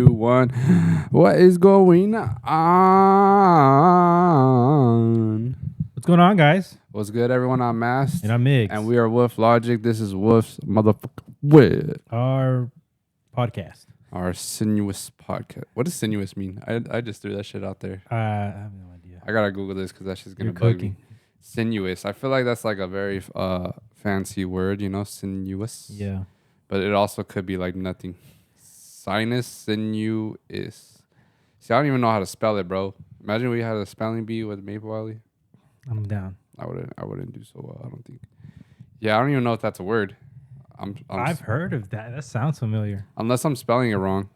1. What is going on? What's going on, guys? What's good, everyone? I'm Mast. And I'm Migs. And we are Woof Logik. This is Woof's motherfucker with Our podcast. our sinuous podcast. What does sinuous mean? I just threw that shit out there. I have no idea. I gotta Google this because that shit's gonna You're bug cooking. me. Sinuous. I feel like that's like a very fancy word, sinuous. Yeah. But it also could be like nothing. Sinus, sinuous. See, I don't even know how to spell it, bro. Imagine we had a spelling bee with Maple Alley. I'm down. I wouldn't do so well, I don't think. Yeah, I don't even know if that's a word. I've heard of that. That sounds familiar. Unless I'm spelling it wrong.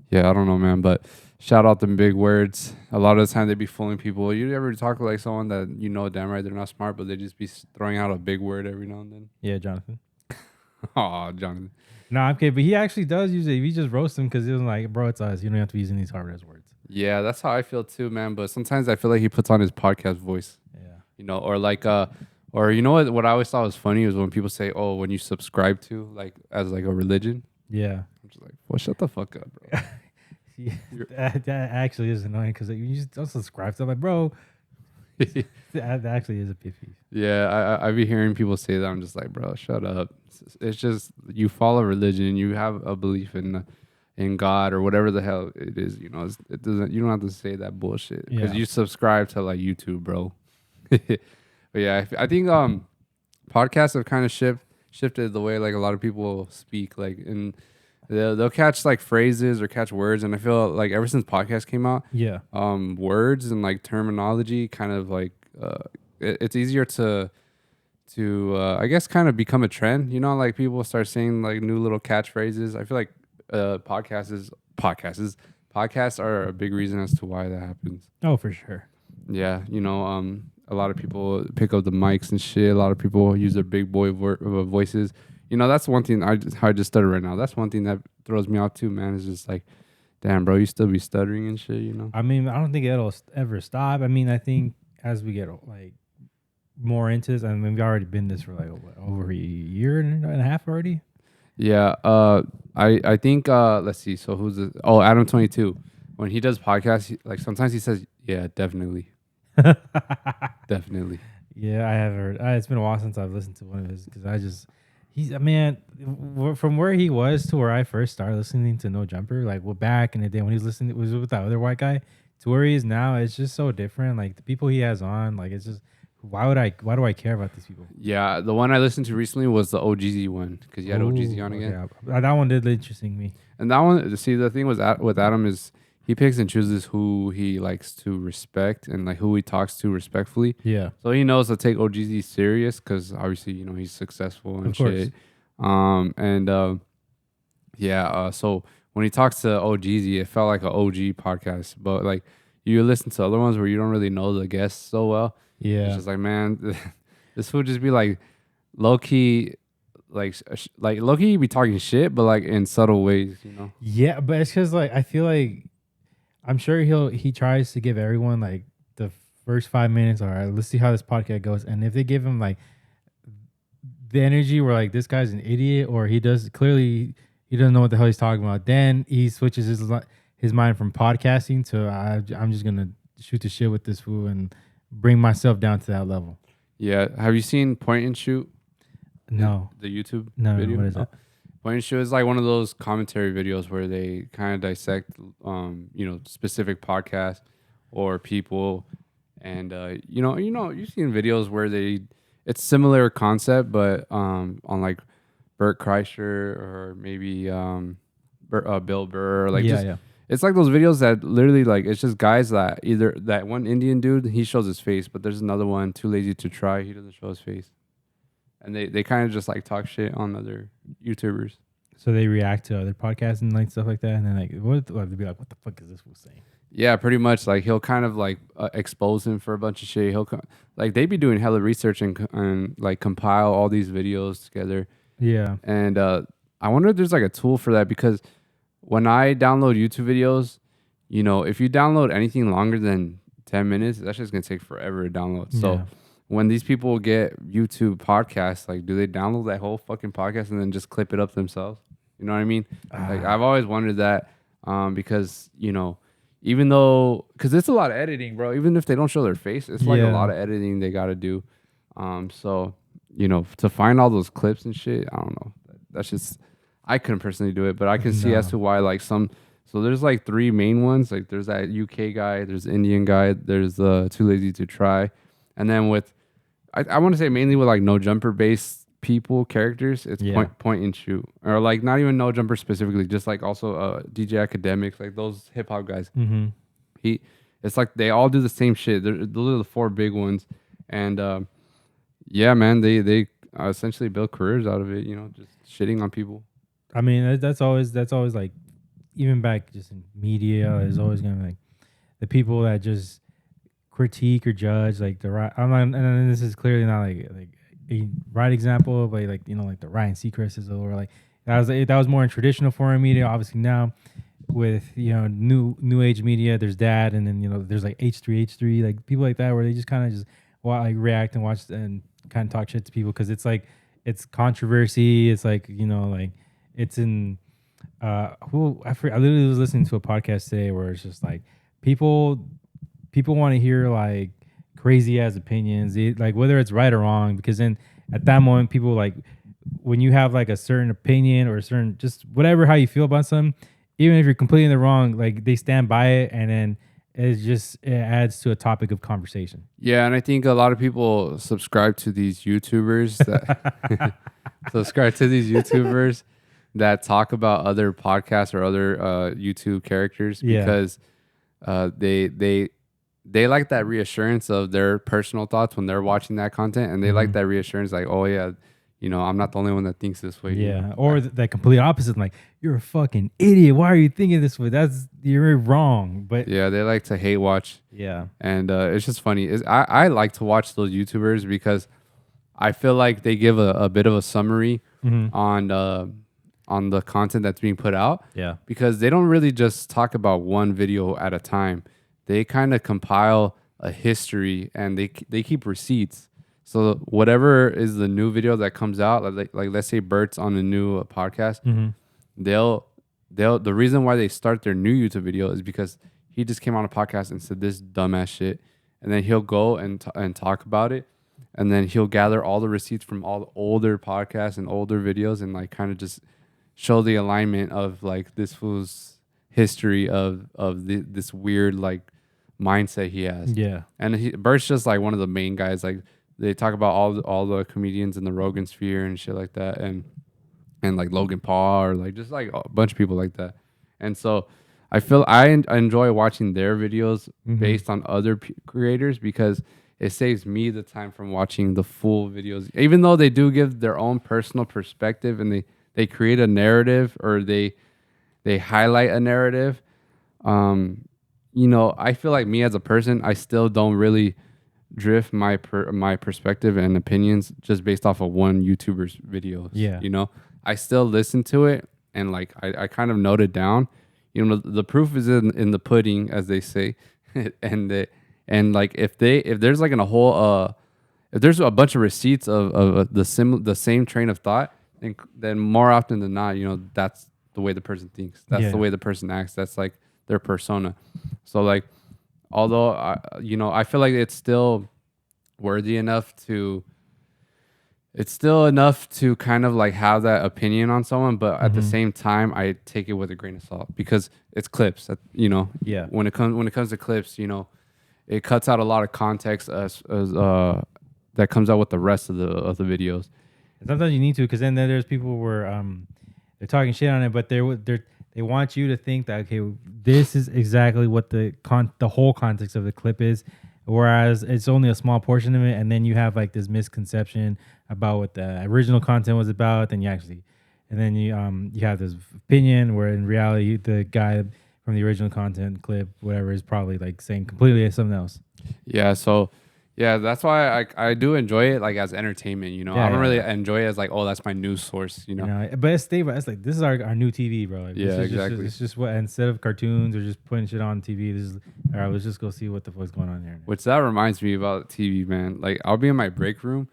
Yeah, I don't know, man. But shout out them big words. A lot of the time they be fooling people. You ever talk to like someone that you know damn right they're not smart, but they just be throwing out a big word every now and then? Yeah, Jonathan. Oh, Jonathan. No, I'm kidding. But he actually does use it. We just roast him because he was like, bro, it's us. You don't have to be using these hard ass words. Yeah, that's how I feel too, man. But sometimes I feel like he puts on his podcast voice. Yeah. Or like or you know what I always thought was funny was when people say, oh, when you subscribe to like as like a religion. Yeah. I'm just like, well, shut the fuck up, bro. Yeah, that actually is annoying because you just don't subscribe to. I'm like, bro, that actually is a piffy. Yeah, I be hearing people say that. I'm just like, bro, shut up. It's just you follow religion, you have a belief in God or whatever the hell it is. It doesn't. You don't have to say that bullshit because you subscribe to like YouTube, bro. But yeah, I think podcasts have kind of shifted the way like a lot of people speak. Like and they'll catch like phrases or catch words, and I feel like ever since podcasts came out, words and like terminology kind of like it's easier to I guess kind of become a trend. Like people start saying like new little catchphrases. I feel like podcasts are a big reason as to why that happens. Oh, for sure. Yeah, a lot of people pick up the mics and shit. A lot of people use their big boy voices. That's one thing I just stutter right now. That's one thing that throws me off too, man. It's just like, damn, bro, you still be stuttering and shit, I mean, I don't think it'll ever stop. I mean, I think as we get like more into this, I mean, we've already been this for like over a year and a half already. Yeah. I think let's see. So who's this? Oh, Adam 22. When he does podcasts, like sometimes he says, "Yeah, definitely." Definitely. Yeah, I have heard. It's been a while since I've listened to one of his because he's a man from where he was to where I first started listening to No Jumper, like back in the day when he was listening, it was with that other white guy, to where he is now. It's just so different. Like the people he has on, like it's just why do I care about these people? Yeah, the one I listened to recently was the OGZ one because you had OGZ on again. Yeah, that one did interesting me. And that one, see, the thing with Adam is he picks and chooses who he likes to respect and like who he talks to respectfully. Yeah. So he knows to take OGZ serious because obviously he's successful and shit. So when he talks to OGZ, it felt like an OG podcast. But like you listen to other ones where you don't really know the guests so well. Yeah. It's just like, man, this would just be like low key. Like low key, be talking shit, but like in subtle ways, Yeah, but it's because like I feel like I'm sure he tries to give everyone like the first 5 minutes. All right, let's see how this podcast goes, and if they give him like the energy where like this guy's an idiot or he doesn't know what the hell he's talking about, then he switches his mind from podcasting to I'm just gonna shoot the shit with this fool and bring myself down to that level. Yeah, have you seen Point and Shoot? No. The YouTube video? What is that? Point and Shoot is like one of those commentary videos where they kind of dissect, specific podcasts or people. And, you've seen videos where it's similar concept, but on like Bert Kreischer or maybe Bill Burr. Or like It's like those videos that literally like, it's just guys that either that one Indian dude, he shows his face, but there's another one, Too Lazy to Try. He doesn't show his face. And they kind of just like talk shit on other YouTubers. So they react to other podcasts and like stuff like that, and then like they'd be like, "What the fuck is this fool saying?" Yeah, pretty much. Like he'll kind of like expose him for a bunch of shit. Like they be doing hella research and like compile all these videos together. Yeah. And I wonder if there's like a tool for that because when I download YouTube videos, if you download anything longer than 10 minutes, that's just gonna take forever to download. So. When these people get YouTube podcasts, like, do they download that whole fucking podcast and then just clip it up themselves? You know what I mean? Like, I've always wondered that. because even though because it's a lot of editing, bro. Even if they don't show their face, it's like a lot of editing they got to do. So to find all those clips and shit, I don't know. That's just I couldn't personally do it, but I can see as to why like some. So there's like 3 main ones. Like there's that UK guy, there's the Indian guy, there's the Too Lazy to Try, and then with I want to say mainly with like no jumper based characters, it's point and shoot, or like not even no jumper specifically, just like also DJ Academics, like those hip hop guys. It's like they all do the same shit. Those are the 4 big ones, and yeah, man, they essentially build careers out of it. Just shitting on people. I mean, that's always like, even back just in media, is always gonna be like the people that just critique or judge like the right. And this is clearly not like a right example of like like the Ryan Seacrest or like that was more in traditional foreign media. Obviously now with new age media, there's that, and then there's like H3 like people like that where they just kind of just like react and watch and kind of talk shit to people because it's like it's controversy. It's like like it's in I literally was listening to a podcast today where it's just like people want to hear like crazy ass opinions, like whether it's right or wrong, because then at that moment people like when you have like a certain opinion or a certain just whatever how you feel about something, even if you're completely in the wrong, like they stand by it, and then it adds to a topic of conversation. Yeah, and I think a lot of people subscribe to these YouTubers that talk about other podcasts or other YouTube characters because they like that reassurance of their personal thoughts when they're watching that content, and they like that reassurance, like, oh yeah, I'm not the only one that thinks this way. Yeah, or the complete opposite, like you're a fucking idiot. Why are you thinking this way? You're wrong. But yeah, they like to hate watch. Yeah, and it's just funny. I like to watch those YouTubers because I feel like they give a bit of a summary on the content that's being put out. Yeah, because they don't really just talk about one video at a time. They kind of compile a history, and they keep receipts. So whatever is the new video that comes out, like let's say Bert's on a new podcast, they'll the reason why they start their new YouTube video is because he just came on a podcast and said this dumbass shit, and then he'll go and talk about it, and then he'll gather all the receipts from all the older podcasts and older videos, and like kind of just show the alignment of like this fool's history of this weird like mindset he has. Yeah, and Bert's just like one of the main guys. Like they talk about all the comedians in the Rogan sphere and shit like that, and like Logan Paul, or like just like a bunch of people like that. And so I feel I enjoy watching their videos based on other creators because it saves me the time from watching the full videos, even though they do give their own personal perspective and they create a narrative, or they highlight a narrative. I feel like me as a person, I still don't really drift my perspective and opinions just based off of one YouTuber's videos. Yeah. I still listen to it, and like I kind of note it down. The proof is in the pudding, as they say. and like if there's like if there's a bunch of receipts of the same train of thought, then more often than not, that's the way the person thinks. That's the way the person acts. That's like their persona. So like, although I feel like it's still worthy enough to kind of like have that opinion on someone, but at the same time I take it with a grain of salt because it's clips that, Yeah. when it comes to clips, it cuts out a lot of context as that comes out with the rest of the videos. Sometimes you need to, because then there's people where they're talking shit on it, but they want you to think that, okay, this is exactly what the whole context of the clip is, whereas it's only a small portion of it, and then you have like this misconception about what the original content was about, and then you have this opinion where in reality the guy from the original content clip, whatever, is probably like saying completely something else. Yeah, so yeah, that's why I do enjoy it like as entertainment, I don't really enjoy it as like, oh, that's my news source, But it's stable. It's like, this is our new TV, bro. Like, yeah, exactly. It's just what, instead of cartoons or just putting shit on TV, this is, all right, let's just go see what the fuck's going on here. Which that reminds me about TV, man. Like I'll be in my break room,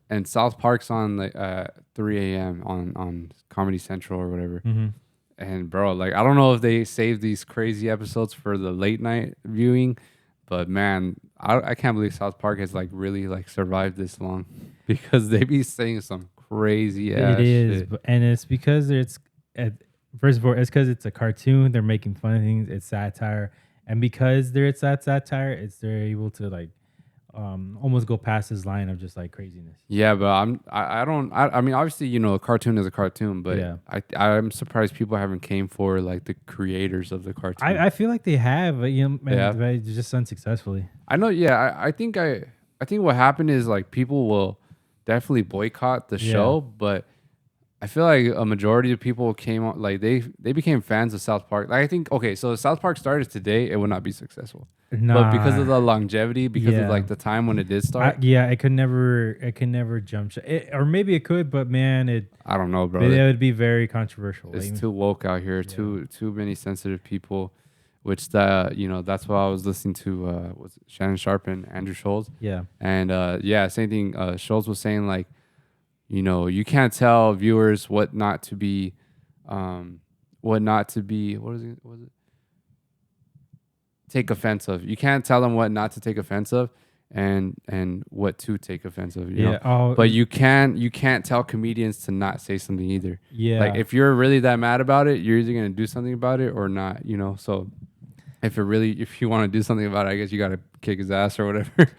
and South Park's on like 3 a.m. on Comedy Central or whatever. And bro, like I don't know if they save these crazy episodes for the late night viewing, but man, I can't believe South Park has like really like survived this long because they be saying some crazy It ass is, shit. and it's because at, first of all, it's because it's a cartoon. They're making fun of things. It's satire, and because it's that satire, they're able to like almost go past this line of just like craziness. Yeah, but I mean obviously, you know, a cartoon is a cartoon, but Yeah. I'm surprised people haven't came for like the creators of the cartoon. I feel like they have, you know, They have? but just unsuccessfully. I know, yeah, I think what happened is like people will definitely boycott the Yeah. show, but I feel like a majority of people came on like they became fans of South Park. Like I think okay, so if South Park started today, it would not be successful. But because of Nah, the longevity, because of yeah. like the time when it did start, Yeah, it could never jump or maybe it could, but man, I don't know, bro. it would be very controversial. It's Like, too woke out here. Too many sensitive people, which you know that's why I was listening to was it Shannon Sharp and Andrew Schultz, yeah, and yeah, same thing. Schultz was saying like, you know, you can't tell viewers what not to be, what not to be. What is it? What was it? Take offense of. You can't tell them what not to take offense of, and what to take offense of. You know? Oh, But you can't tell comedians to not say something either. yeah. Like if you're really that mad about it, you're either gonna do something about it or not. You know. So if you want to do something about it, I guess you gotta kick his ass or whatever.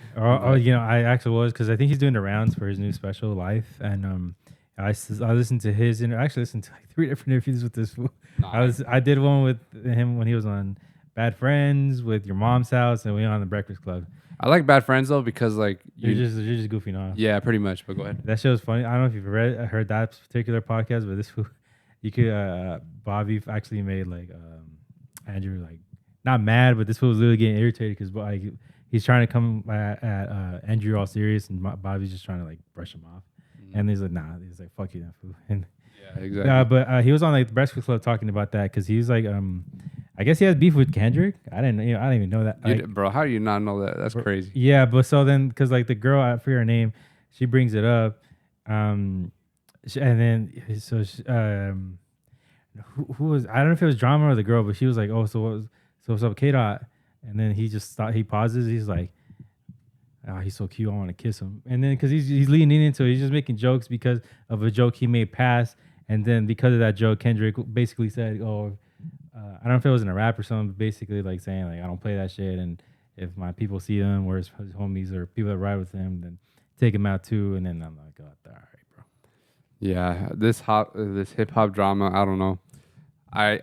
You know, I actually was because I think he's doing the rounds for his new special, Life, and I listened to his I actually listened to like 3 different interviews with this fool. I did one with him when he was on Bad Friends, with Your Mom's House, and we went on the Breakfast Club. I like Bad Friends though because like You're just goofing off. yeah, pretty much. But go ahead. That show is funny. I don't know if you've heard that particular podcast, but this fool, you could Bobby actually made like Andrew like not mad, but this fool was literally getting irritated because like he's trying to come at Andrew all serious, and Bobby's just trying to like brush him off, and he's like, nah, he's like, fuck you, that fool. And Yeah, exactly. but he was on like the Breakfast Club talking about that because he was like, I guess he has beef with Kendrick. I didn't even know that. Like, Bro, how do you not know that? That's crazy. yeah, but so then because like the girl, I forget her name, she brings it up, and then who was, I don't know if it was Drama or the girl, but she was like, oh, what's up, K Dot? And then he just thought, he pauses, he's like, oh, he's so cute, I want to kiss him. And then because he's leaning into it, he's just making jokes because of a joke he made past, and then because of that joke, Kendrick basically said, oh, I don't know if it was in a rap or something, but basically like saying like, I don't play that shit, and if my people see him or his homies or people that ride with him, then take him out too. And then I'm like, oh, all right, bro. Yeah, this hip hop drama, I don't know. I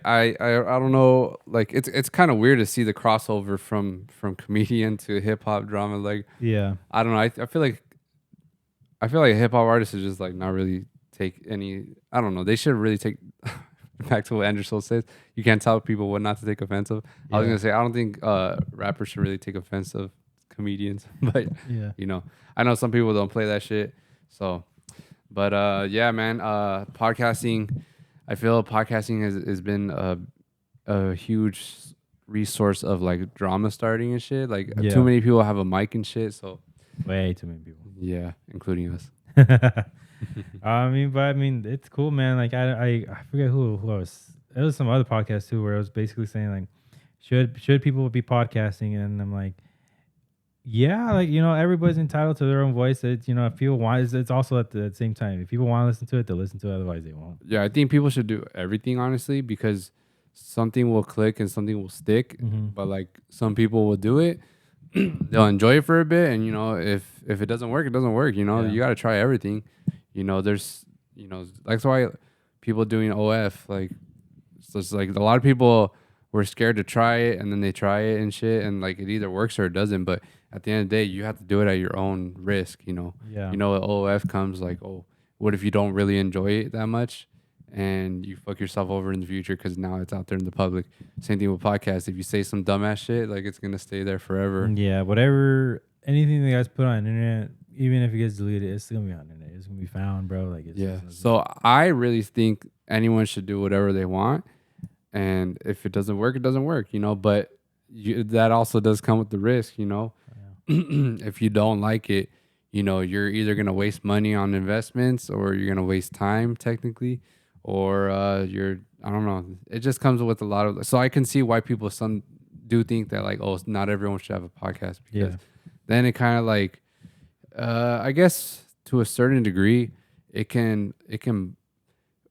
don't know. Like it's kind of weird to see the crossover from comedian to hip hop drama. Like Yeah, I don't know. I feel like hip hop artists is just like not really take any. I don't know. They should really take back to what Andrew Soul says. You can't tell people what not to take offense of. I was Yeah. gonna say I don't think rappers should really take offense of comedians, but yeah. you know, I know some people don't play that shit. So, but yeah, man, podcasting. I feel podcasting has been a huge resource of like drama starting and shit. Like Yeah. too many people have a mic and shit. So Way too many people. yeah, including us. I mean, it's cool, man. Like I forget who was. It was some other podcast too, where it was basically saying like, should people be podcasting? And I'm like, yeah, like everybody's entitled to their own voice. It's if people want, it's also at the same time, if people want to listen to it, they'll listen to it. Otherwise, they won't. Yeah, I think people should do everything honestly because something will click and something will stick. Mhm. But like some people will do it, they'll enjoy it for a bit, and if it doesn't work, it doesn't work. You Yeah. got to try everything. There's that's why people doing OF like so it's like a lot of people were scared to try it and then they try it and shit and like it either works or it doesn't. But at the end of the day, you have to do it at your own risk. Yeah. OF comes like, oh, what if you don't really enjoy it that much and you fuck yourself over in the future because now it's out there in the public. Same thing with podcasts. If you say some dumbass shit, like it's gonna stay there forever. Yeah, anything that guys put on the internet, even if it gets deleted, it's still gonna be on the internet. It's gonna be found, bro. Like it's Yeah. So I really think anyone should do whatever they want, and if it doesn't work, it doesn't work. But that also does come with the risk. If you don't like it, you're either gonna waste money on investments or you're gonna waste time technically, or you're, I don't know. It just comes with a lot of. So I can see why people some do think that like, oh, not everyone should have a podcast, because Yeah. then it kind of like, I guess to a certain degree, it can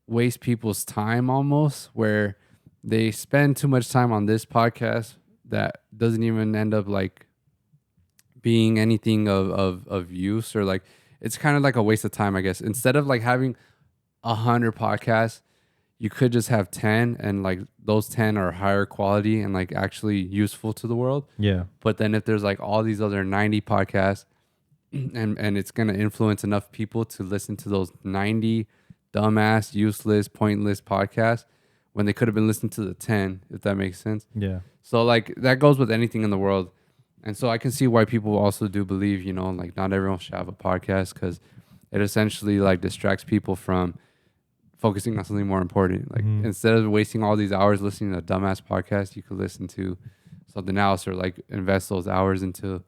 waste people's time almost, where they spend too much time on this podcast that doesn't even end up like being anything of use, or like it's kind of like a waste of time, I guess. Instead of like having 100 podcasts, you could just have 10, and like those 10 are higher quality and like actually useful to the world. Yeah. But then if there's like all these other 90 podcasts, and it's going to influence enough people to listen to those 90 dumbass, useless, pointless podcasts, when they could have been listening to the 10, if that makes sense. Yeah. So like that goes with anything in the world. And so I can see why people also do believe, like not everyone should have a podcast, because it essentially like distracts people from focusing on something more important. Like instead of wasting all these hours listening to a dumbass podcast, you could listen to something else, or like invest those hours into,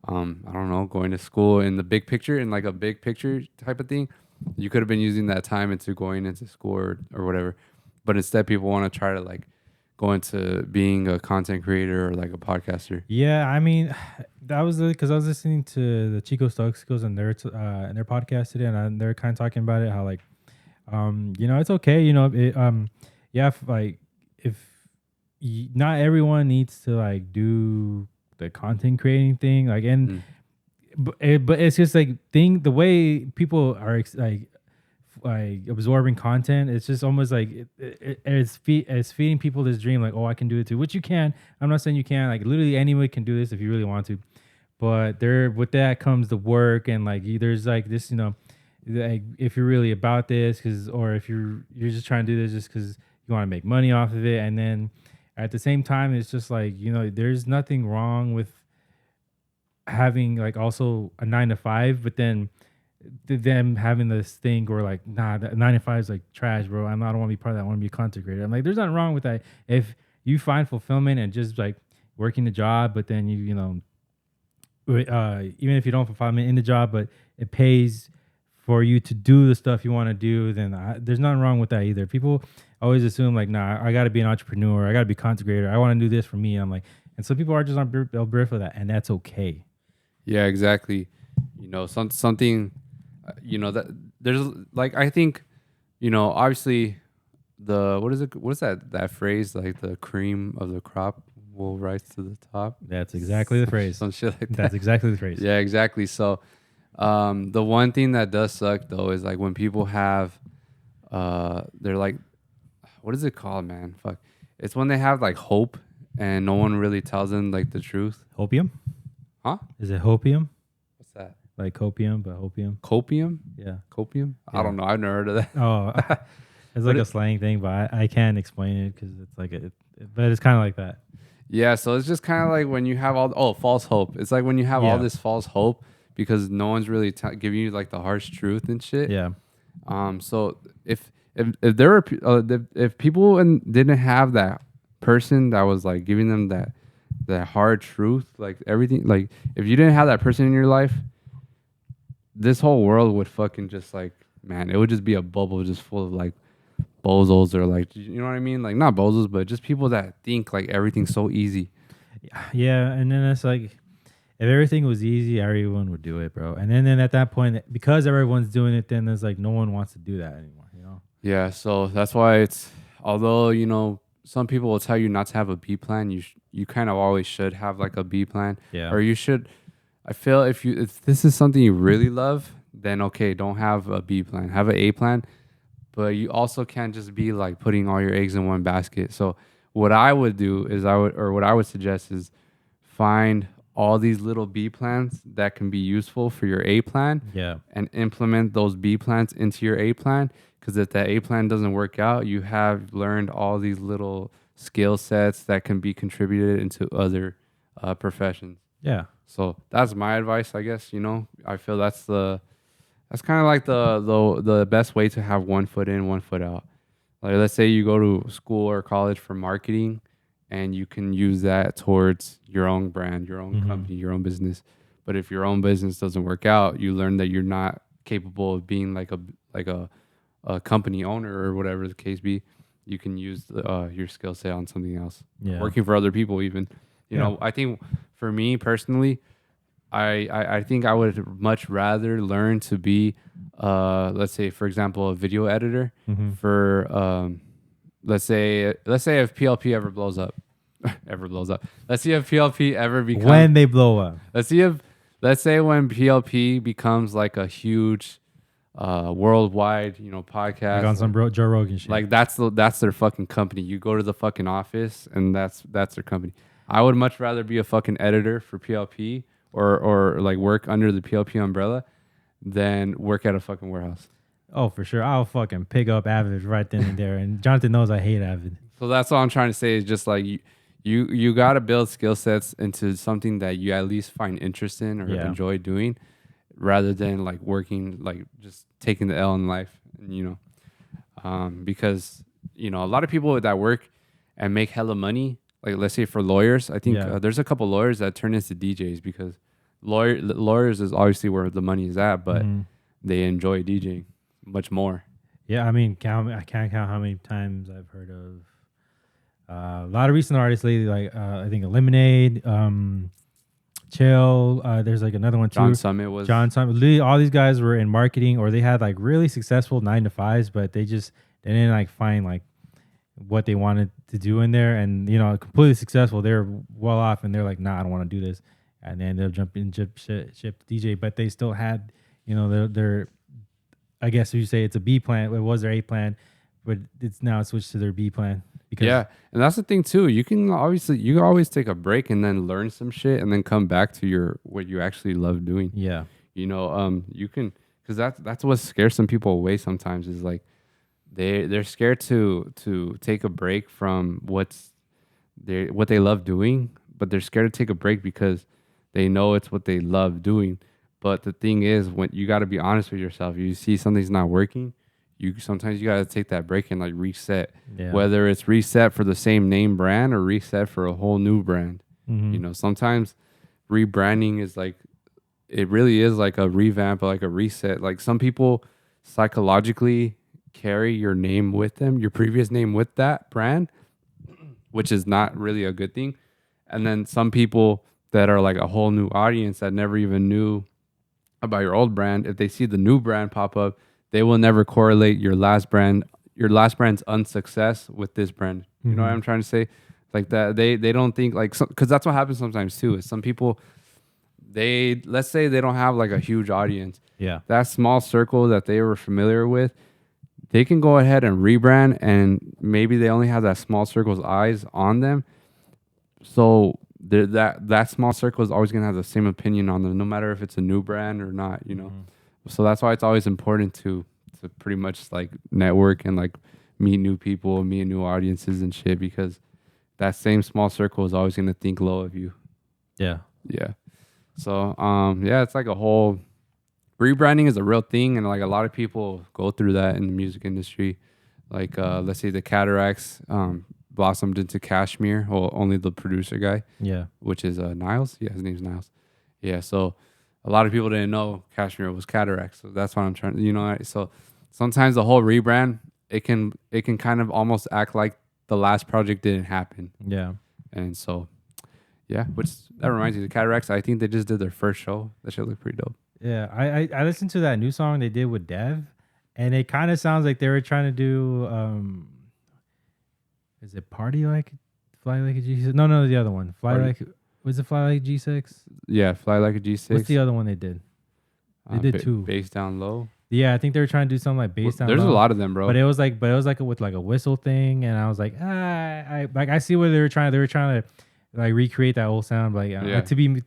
I don't know, going to school in the big picture, in like a big picture type of thing. You could have been using that time into going into school or whatever. But instead people want to try to like go into being a content creator or like a podcaster. Yeah, I mean, that was because I was listening to the Chico Stokes and their podcast today, and they're kind of talking about it, how like, it's okay, yeah, if not everyone needs to like do the content creating thing, like, and but it's just like the way people are like absorbing content, it's just almost like it's feeding people this dream, like, oh, I can do it too, which you can. I'm not saying you can't, like literally anyone can do this if you really want to, but there with that comes the work, and like there's like this, like if you're really about this, or if you're just trying to do this just because you want to make money off of it, and then at the same time it's just like, there's nothing wrong with having like also a 9 to 5, but then them having this thing where like, nah, that 9 to 5 is like trash, bro. I don't want to be part of that. I want to be a content creator. I'm like, there's nothing wrong with that. If you find fulfillment and just like working the job, but then even if you don't fulfillment in the job, but it pays for you to do the stuff you want to do, then there's nothing wrong with that either. People always assume like, nah, I got to be an entrepreneur. I got to be a content creator. I want to do this for me. I'm like, and some people are just on birth for that, and that's okay. Yeah, exactly. Something, that there's like, I think, obviously what is that phrase, like the cream of the crop will rise to the top. That's exactly the phrase. Some shit like that. That's exactly the phrase. Yeah, exactly. So, the one thing that does suck though is like when people have, they're like, what is it called, man? Fuck. It's when they have like hope and no one really tells them like the truth. Hopium? Huh? Is it hopium? What's that? Like copium, but hopium? Copium? Yeah. Copium? Yeah. I don't know. I've never heard of that. Oh, it's like a slang thing, but I can't explain it because it's like but it's kind of like that. Yeah, so it's just kind of like when you have false hope. It's like when you have all this false hope because no one's really giving you like the harsh truth and shit. Yeah. So if there were if people didn't have that person that was like giving them that hard truth, like everything, like if you didn't have that person in your life, this whole world would fucking just like, man, it would just be a bubble just full of like bozos, or like, you know what I mean? Like not bozos, but just people that think like everything's so easy. Yeah, and then it's like, if everything was easy, everyone would do it, bro. And then at that point, because everyone's doing it, then there's like no one wants to do that anymore, Yeah, so that's why it's, although, some people will tell you not to have a B plan, you kind of always should have like a B plan. Yeah. Or you should, I feel if this is something you really love, then okay, don't have a B plan, have an A plan. But you also can't just be like putting all your eggs in one basket. So what I would do is what I would suggest is find all these little B plans that can be useful for your A plan. Yeah. And implement those B plans into your A plan. Because if that A plan doesn't work out, you have learned all these little skill sets that can be contributed into other professions. Yeah. So that's my advice, I guess. I feel that's kind of like the best way to have one foot in, one foot out. Like let's say you go to school or college for marketing, and you can use that towards your own brand, your own company, your own business. But if your own business doesn't work out, you learn that you're not capable of being like a a company owner or whatever the case be, you can use your skill set on something else. Yeah. Working for other people, even. You know, I think for me personally, I think I would much rather learn to be, let's say, for example, a video editor for, let's say if PLP ever blows up, Let's see if PLP ever becomes when they blow up. Let's say when PLP becomes like a huge, worldwide, podcast, Like on some Joe Rogan shit. like that's their fucking company. You go to the fucking office and that's their company. I would much rather be a fucking editor for PLP or like work under the PLP umbrella than work at a fucking warehouse. Oh, for sure. I'll fucking pick up Avid right then and there. And Jonathan knows I hate Avid. So that's all I'm trying to say is just like you got to build skill sets into something that you at least find interest in or enjoy doing, rather than like working, like just taking the L in life, because a lot of people that work and make hella money, like let's say for lawyers, I think there's a couple lawyers that turn into DJs because lawyers is obviously where the money is at, but they enjoy DJing much more. Yeah, I mean, I can't count how many times I've heard of a lot of recent artists lately, like I think Lemonade, Chill. There's like another one too. John Summit. Literally, all these guys were in marketing, or they had like really successful 9-to-5s, but they didn't like find like what they wanted to do in there, and completely successful. They're well off, and they're like, nah, I don't want to do this, and then they'll jump in, ship DJ, but they still had, their I guess you say it's a B plan. It was their A plan, but it's now switched to their B plan. And that's the thing too. You can always take a break and then learn some shit and then come back to what you actually love doing. Yeah. You can, because that's what scares some people away sometimes, is like they're scared to take a break from what they love doing, but they're scared to take a break because they know it's what they love doing. But the thing is, when you got to be honest with yourself, you see something's not working, sometimes you got to take that break and like reset, whether it's reset for the same name brand or reset for a whole new brand. Sometimes rebranding is like, it really is like a revamp, like a reset. Like some people psychologically carry your name with them, your previous name with that brand, which is not really a good thing. And then some people that are like a whole new audience that never even knew about your old brand, if they see the new brand pop up, they will never correlate your last brand's unsuccess with this brand. You know what I'm trying to say? Like that, they don't think like, because that's what happens sometimes too. Is some people, let's say they don't have like a huge audience. Yeah. That small circle that they were familiar with, they can go ahead and rebrand, and maybe they only have that small circle's eyes on them. So that small circle is always gonna have the same opinion on them, no matter if it's a new brand or not. So that's why it's always important to pretty much like network and like meet new people, meet new audiences and shit, because that same small circle is always going to think low of you. Yeah. Yeah. So, it's like a whole rebranding is a real thing. And like a lot of people go through that in the music industry. Like, let's say the Cataracts blossomed into Cashmere, or only the producer guy. Yeah. Which is Niles. Yeah, his name's Niles. Yeah. So a lot of people didn't know Cashmere was Cataracts. So that's what I'm trying to, so sometimes the whole rebrand, it can kind of almost act like the last project didn't happen. Yeah. And so, which that reminds me, the Cataracts, I think they just did their first show. That should look pretty dope. Yeah. I listened to that new song they did with Dev, and it kind of sounds like they were trying to do, is it Party Like, Fly Like a G6? No, the other one. Was it Fly Like G6? Yeah, Fly Like a G6. What's the other one they did? They did two. Bass Down Low. Yeah, I think they were trying to do something like bass down low. There's a lot of them, bro. But it was like with like a whistle thing, and I was like, I see what they were trying to like recreate that old sound. Like to be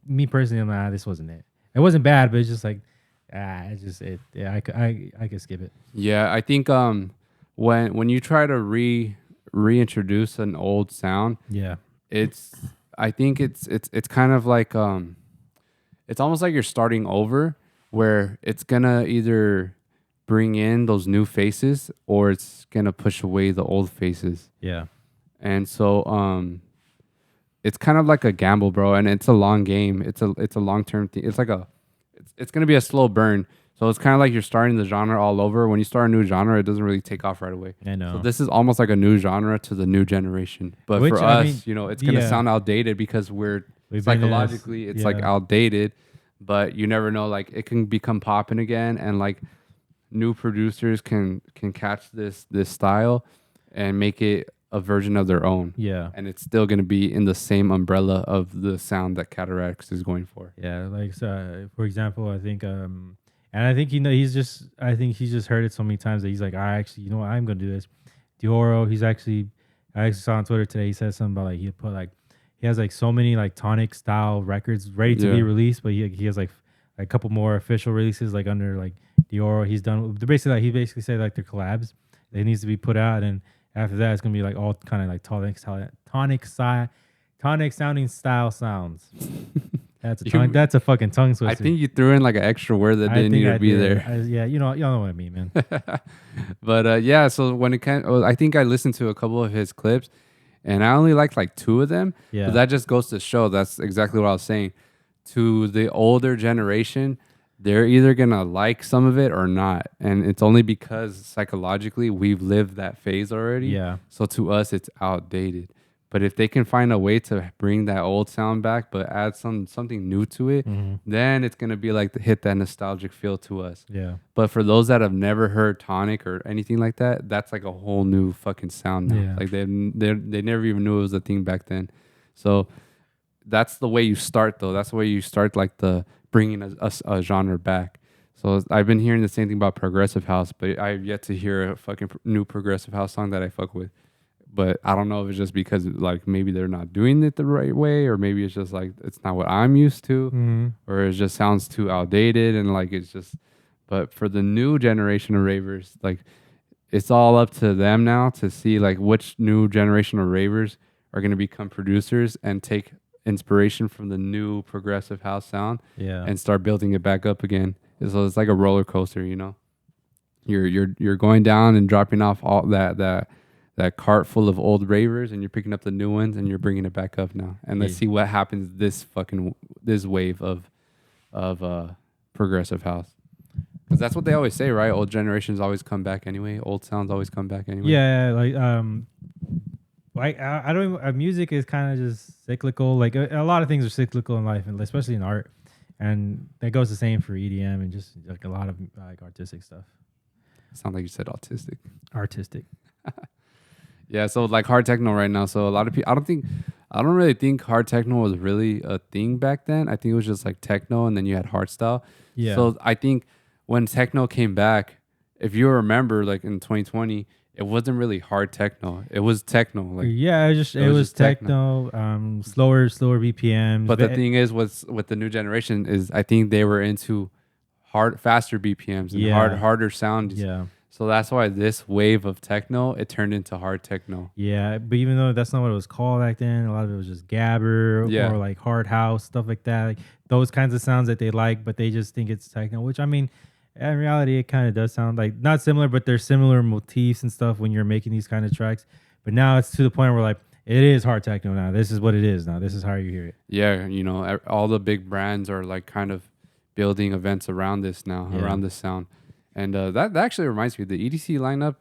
me personally, I'm like, this wasn't it. It wasn't bad, but it's just like, I could skip it. Yeah, I think when you try to reintroduce an old sound, I think it's kind of like it's almost like you're starting over, where it's gonna either bring in those new faces or it's gonna push away the old faces. Yeah. And so it's kind of like a gamble, bro, and it's a long game. It's a long-term thing. It's like it's gonna be a slow burn. So it's kind of like you're starting the genre all over. When you start a new genre, it doesn't really take off right away. I know. So this is almost like a new genre to the new generation. But Which, for I us, mean, you know, it's gonna yeah. sound outdated because we're We've been in this- psychologically it's like yeah. outdated. But you never know, like it can become popping again, and like new producers can catch this style and make it a version of their own. Yeah. And it's still gonna be in the same umbrella of the sound that Cataracts is going for. Yeah, like so, for example, I think and I think he's just I think he's just heard it so many times that he's like, I actually, you know what, I'm gonna do this. Dioro, I actually saw on Twitter today, he said something about like he put like he has like so many like tonic style records ready to be Yeah. released, but he has like a couple more official releases like under like Dioro. He's done basically like he basically said like they're collabs that needs to be put out, and after that it's gonna be like all kind of like tonic sounding style sounds. That's a fucking tongue twister. I think you threw in like an extra word that didn't need to be there. Yeah, y'all know what I mean, man. But yeah, so when it can, I think I listened to a couple of his clips, and I only liked like 2 of them. Yeah. But that just goes to show that's exactly what I was saying. To the older generation, they're either gonna like some of it or not, and it's only because psychologically we've lived that phase already. Yeah. So to us, it's outdated. But if they can find a way to bring that old sound back, but add something new to it, then it's gonna be like hit that nostalgic feel to us. Yeah. But for those that have never heard tonic or anything like that, that's like a whole new fucking sound now. Yeah. Like they never even knew it was a thing back then. So that's the way you start, though. That's the way you start, like the bringing a genre back. So I've been hearing the same thing about progressive house, but I've yet to hear a fucking new progressive house song that I fuck with. But I don't know if it's just because like maybe they're not doing it the right way, or maybe it's just like it's not what I'm used to, or it just sounds too outdated and like it's just. But for the new generation of ravers, like it's all up to them now to see like which new generation of ravers are going to become producers and take inspiration from the new progressive house sound, and start building it back up again. So it's like a roller coaster, you know. You're going down and dropping off all that cart full of old ravers, and you're picking up the new ones and you're bringing it back up now. And let's see what happens this wave of progressive house. Because that's what they always say, right? Old generations always come back anyway. Old sounds always come back anyway. Yeah, like I don't even, music is kind of just cyclical. Like a lot of things are cyclical in life, and especially in art. And that goes the same for EDM and just like a lot of like artistic stuff. Sound like you said autistic. Artistic. Yeah, so like hard techno right now. So a lot of people, I don't really think hard techno was really a thing back then. I think it was just like techno, and then you had hard style. Yeah. So I think when techno came back, if you remember, like in 2020, it wasn't really hard techno. It was techno. Like yeah, it was techno. Slower BPMs. But the thing is, with the new generation is, I think they were into faster BPMs and harder sounds. Yeah. So that's why this wave of techno, it turned into hard techno. Yeah, but even though that's not what it was called back then, a lot of it was just gabber or like hard house, stuff like that. Like those kinds of sounds that they like, but they just think it's techno, which I mean, in reality, it kind of does sound like not similar, but there's similar motifs and stuff when you're making these kind of tracks. But now it's to the point where like, it is hard techno now. This is what it is now. This is how you hear it. Yeah, you know, all the big brands are like kind of building events around this now, around this sound. And that actually reminds me, the EDC lineup.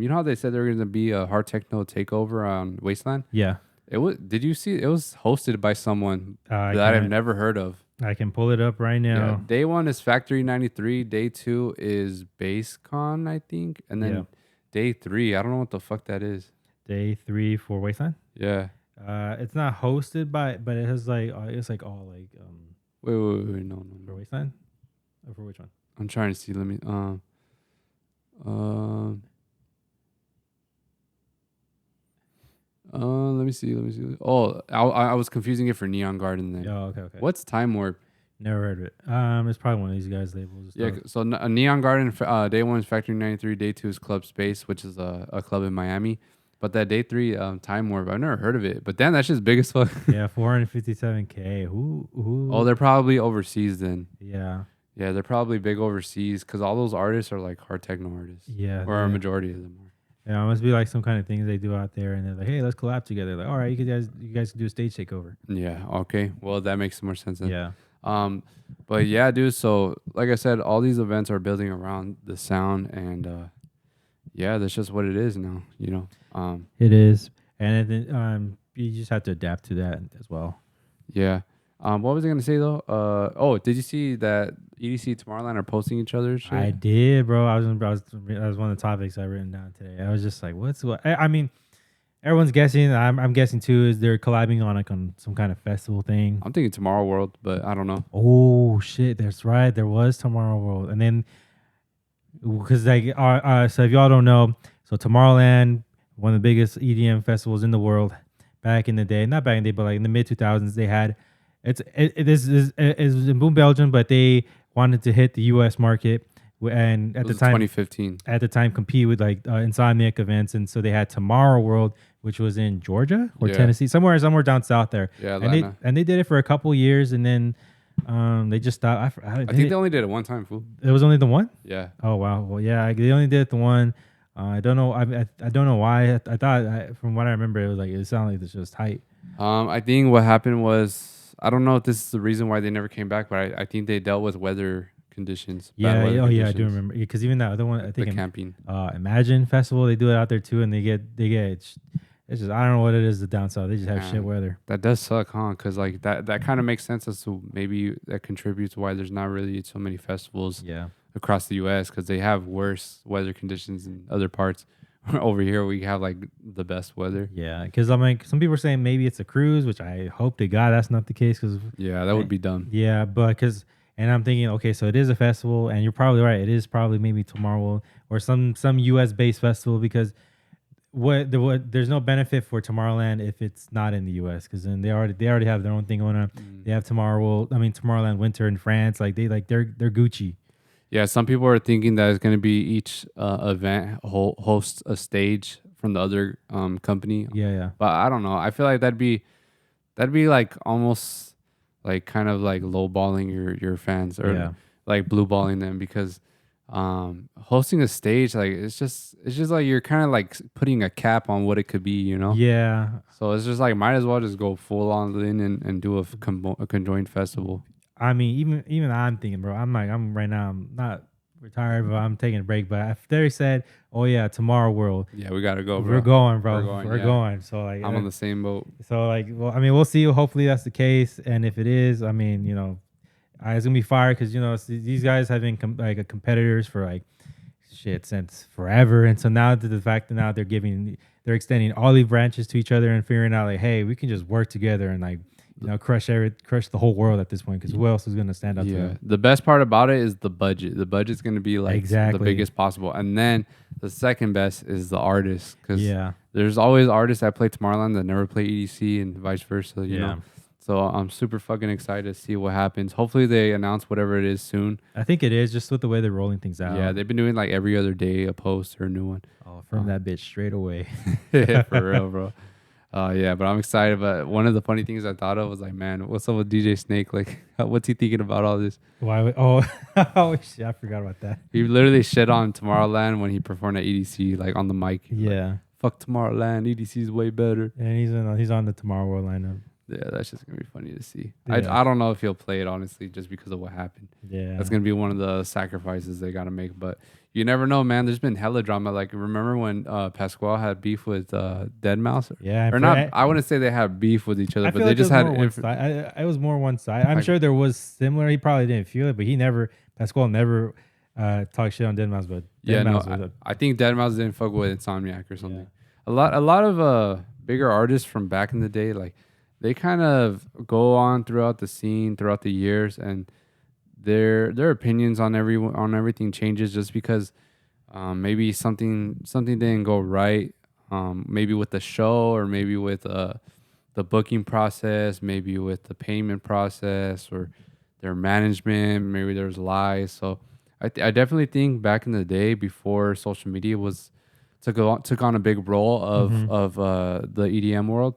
You know how they said there were going to be a hard techno takeover on Wasteland? Yeah. It was. Did you see? It was hosted by someone that I've never heard of. I can pull it up right now. Yeah, day 1 is Factory 93. Day 2 is BassCon, I think, and then day 3, I don't know what the fuck that is. Day 3 for Wasteland. Yeah. It's not hosted by, but it has like it's like all like Wait, no. For Wasteland, or for which one? I'm trying to see. Let me. Let me see. Oh, I was confusing it for Neon Garden then. Oh, okay. What's Time Warp? Never heard of it. It's probably one of these guys' labels. Yeah. So Neon Garden. Day 1 is Factory 93. Day 2 is Club Space, which is a club in Miami. But that day 3, Time Warp, I've never heard of it. But damn, that shit's big as fuck. Yeah, 457K. Who? Oh, they're probably overseas then. Yeah. Yeah, they're probably big overseas because all those artists are like hard techno artists. Yeah. Or a majority of them are. Yeah, it must be like some kind of things they do out there, and they're like, "Hey, let's collab together." Like, all right, you guys can do a stage takeover. Yeah. Okay. Well, that makes more sense then. Yeah. But yeah, dude. So like I said, all these events are building around the sound, and yeah, that's just what it is now. You know. It is, and then you just have to adapt to that as well. Yeah. What was I gonna say though? Oh, did you see that EDC Tomorrowland are posting each other's shit? I did, bro. That was one of the topics I written down today. I was just like, what's what? I mean, everyone's guessing. I'm guessing too. Is they're collabing on like on some kind of festival thing? I'm thinking Tomorrow World, but I don't know. Oh shit, that's right. There was Tomorrow World, and then because like, so if y'all don't know, so Tomorrowland, one of the biggest EDM festivals in the world, back in the day, not back in the day, but like in the mid 2000s, they had it was in Boom, Belgium, but they wanted to hit the U.S. market, and It was 2015. at the time compete with like Insomniac events, and so they had Tomorrow World, which was in Georgia or Yeah. Tennessee, somewhere down south there. Yeah, and Atlanta. they did it for a couple years, and then they just stopped. I think they only did it one time, fool. it was only the one. Yeah. Oh wow. Well, yeah, they only did it the one. I don't know. I don't know why. I thought from what I remember, it was like it sounded like this was tight. I think what happened was I don't know if this is the reason why they never came back, but I think they dealt with weather conditions. bad Yeah. weather Oh yeah, I do conditions, remember. Because even that other one, I the think camping. Imagine Festival, they do it out there too, and they get it's just I don't know what it is down south. They just have Man. shit weather. That does suck, huh? Because like that kind of makes sense as to maybe that contributes why there's not really so many festivals Yeah. across the U.S. because they have worse weather conditions in other parts. Over here, we have like the best weather. Yeah. Because I'm like, some people are saying maybe it's a cruise, which I hope to God that's not the case. Because Yeah, that would be dumb. yeah, but because and I'm thinking, okay, so it is a festival, and you're probably right. It is probably maybe Tomorrow or some U.S. based festival because there's no benefit for Tomorrowland if it's not in the U.S. because then they already have their own thing going on. They have Tomorrowland Winter in France. Like they're Gucci. Yeah, some people are thinking that it's going to be each event hosts a stage from the other company. Yeah, yeah. But I don't know. I feel like that'd be like almost like kind of like lowballing your fans or Yeah. like blueballing them because hosting a stage like it's just like you're kind of like putting a cap on what it could be, you know? Yeah. So it's just like might as well just go full on in and do a conjoined festival. I mean, even I'm thinking, bro. I'm right now. I'm not retired, but I'm taking a break. But if they said, "Oh yeah, Tomorrow World," Yeah, we gotta go, bro. we're going, bro. We're We're going, going. So like, I'm on the same boat. so like, well, I mean, we'll see. Hopefully that's the case. And if it is, I mean, you know, it's gonna be fire because you know these guys have been competitors for like shit since forever. And so now to the fact that now they're extending olive branches to each other and figuring out like, hey, we can just work together and like. You know, crush the whole world at this point because who else is gonna stand up to them? The best part about it is the budget. The budget's gonna be like Exactly. the biggest possible, and then the second best is the artist because Yeah. there's always artists that play Tomorrowland that never play EDC and vice versa. You know, so I'm super fucking excited to see what happens. Hopefully they announce whatever it is soon. I think it is just with the way they're rolling things out. Yeah, they've been doing like every other day a post or a new one. Oh, from that bitch straight away. Yeah, for real, bro. Yeah, but I'm excited. But one of the funny things I thought of was like, man, what's up with DJ Snake? Like, what's he thinking about all this? Why? Oh, oh shit! I forgot about that. He literally shit on Tomorrowland when he performed at EDC, like on the mic. Yeah. Like, fuck Tomorrowland. EDC is way better. And he's on the Tomorrow World lineup. Yeah, that's just gonna be funny to see. Yeah. I don't know if he'll play it honestly, just because of what happened. Yeah. That's gonna be one of the sacrifices they gotta make. But you never know, man. There's been hella drama. Like remember when Pasquale had beef with Deadmau5? Yeah. Or not? I wouldn't say they had beef with each other, I but feel they like just it was had. more one side. It was more one side. I'm sure there was similar. He probably didn't feel it, but Pasquale never talked shit on Deadmau5. But Yeah, no, Deadmau5 I think Deadmau5 didn't fuck with Insomniac or something. Yeah. A lot of bigger artists from back in the day, like they kind of go on throughout the scene, throughout the years, and their opinions on everything changes just because maybe something didn't go right, maybe with the show or maybe with the booking process, maybe with the payment process or their management. Maybe there's lies. So I definitely think back in the day before social media took on a big role of the EDM world.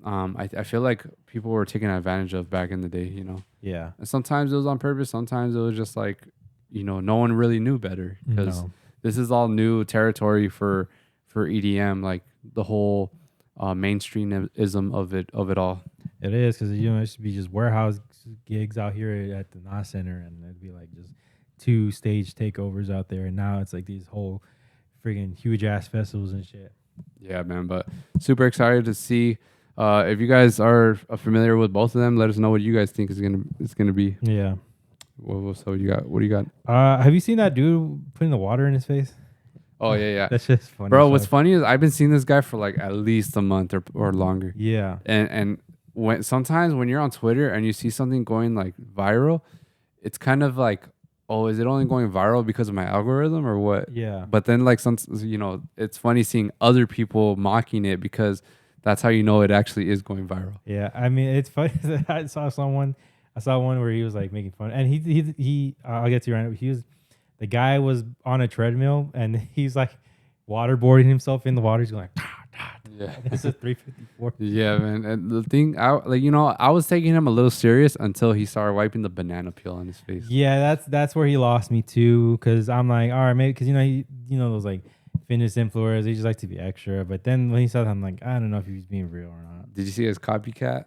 I feel like people were taken advantage of back in the day, you know. Yeah. And sometimes it was on purpose. Sometimes it was just like, you know, no one really knew better because this is all new territory for EDM, like the whole mainstreamism of it all. It is because it used to be just warehouse gigs out here at the NOS Center, and it'd be like just 2 stage takeovers out there, and now it's like these whole friggin' huge ass festivals and shit. Yeah, man. But super excited to see. If you guys are familiar with both of them, let us know what you guys think it's gonna be. Yeah. So you got? What do you got? Have you seen that dude putting the water in his face? Oh yeah. That's just funny. Bro, what's funny is I've been seeing this guy for like at least a month or longer. Yeah. And sometimes when you're on Twitter and you see something going like viral, it's kind of like, oh, is it only going viral because of my algorithm or what? Yeah. But then like it's funny seeing other people mocking it because that's how you know it actually is going viral. Yeah. I mean, it's funny that I saw one where he was like making fun, and he I'll get to you right now. The guy was on a treadmill and he's like waterboarding himself in the water. He's going like, yeah, this is 354. Yeah, man. And the thing, I was taking him a little serious until he started wiping the banana peel on his face. Yeah, that's where he lost me too. Cause I'm like, all right, maybe because those like fitness influencers, they just like to be extra. But then when he said that, I'm like, I don't know if he's being real or not. Did you see his copycat?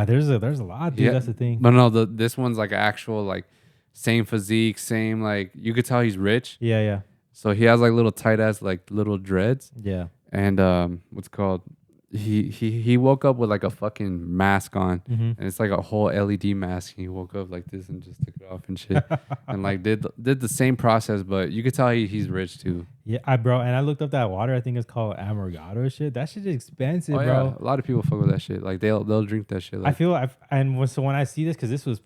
There's a lot, dude. Yeah. That's the thing. But no, this one's like actual like same physique, same like you could tell he's rich. Yeah. So he has like little tight ass like little dreads. Yeah. And what's called he woke up with like a fucking mask on, and it's like a whole LED mask. He woke up like this and just took it off and shit, and like did the same process, but you could tell he's rich too. Yeah, and I looked up that water. I think it's called Amorgado shit. That shit is expensive, bro. Yeah. A lot of people fuck with that shit. Like they'll drink that shit. Like, so when I see this, because this was